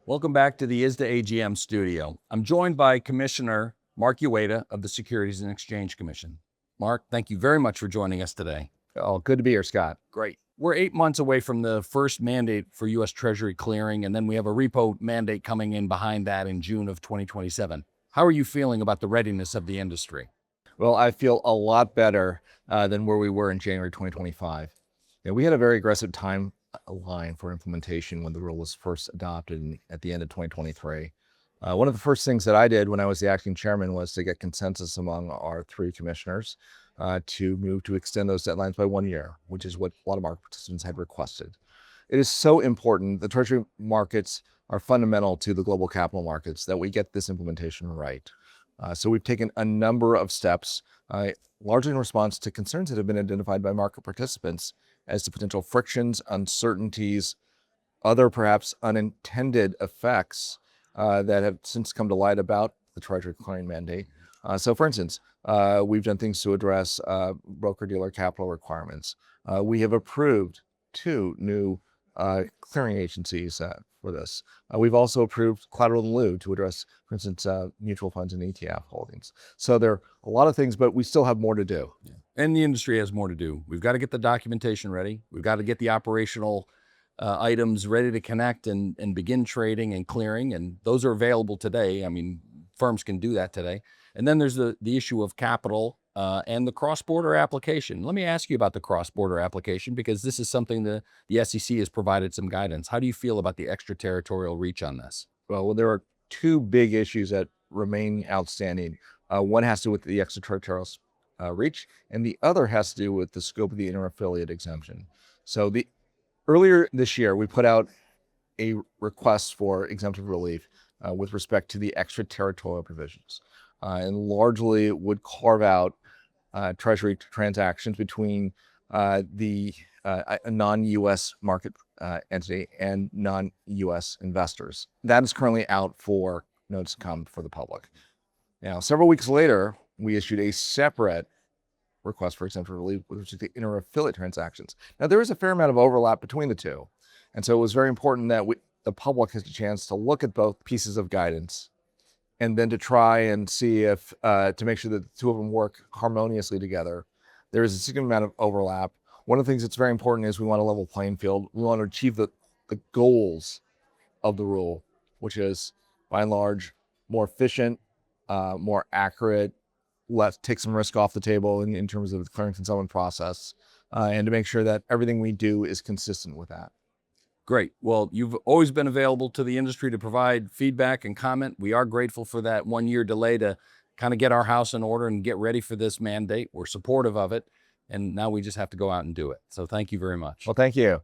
Welcome back to the ISDA AGM studio. I'm joined by Commissioner Mark Uyeda of the Securities and Exchange Commission. Mark, thank you very much for joining us today. Oh, good to be here, Scott. Great. We're 8 months away from the first mandate for U.S. Treasury clearing, and then we have a repo mandate coming in behind that in June of 2027. How are you feeling about the readiness of the industry? Well, I feel a lot better than where we were in January 2025. We had a very aggressive timeline for implementation when the rule was first adopted at the end of 2023. One of the first things that I did when I was the acting chairman was to get consensus among our 3 commissioners to move to extend those deadlines by 1 year, which is what a lot of market participants had requested. It is so important. The Treasury markets are fundamental to the global capital markets that we get this implementation right. So we've taken a number of steps, largely in response to concerns that have been identified by market participants as to potential frictions, uncertainties, other perhaps unintended effects that have since come to light about the Treasury clearing mandate. So for instance, we've done things to address broker-dealer capital requirements. We have approved 2 new clearing agencies for this. We've also approved collateral in lieu to address, for instance, mutual funds and ETF holdings. So there are a lot of things, but we still have more to do. Yeah. And the industry has more to do. We've got to get the documentation ready. We've got to get the operational items ready to connect and begin trading and clearing. And those are available today. I mean, firms can do that today. And then there's the issue of capital and the cross-border application. Let me ask you about the cross-border application, because this is something the SEC has provided some guidance. How do you feel about the extraterritorial reach on this? Well, there are 2 big issues that remain outstanding. One has to do with the extraterritorial reach, and the other has to do with the scope of the inter-affiliate exemption. So earlier this year, we put out a request for exemptive relief with respect to the extraterritorial provisions, and largely it would carve out Treasury transactions between a non-U.S. market entity and non-U.S. investors. That is currently out for notice to come for the public. Now, several weeks later, we issued a separate request for exemptive relief with respect to inter-affiliate transactions. Now, there is a fair amount of overlap between the 2. And so it was very important that the public has a chance to look at both pieces of guidance and then to try and see if, to make sure that the 2 of them work harmoniously together. There is a significant amount of overlap. One of the things that's very important is we want a level playing field. We want to achieve the goals of the rule, which is, by and large, more efficient, more accurate, take some risk off the table in terms of the clearing and settlement process, and to make sure that everything we do is consistent with that. Great. Well, you've always been available to the industry to provide feedback and comment. We are grateful for that 1-year delay to kind of get our house in order and get ready for this mandate. We're supportive of it, and now we just have to go out and do it. So thank you very much. Well, thank you.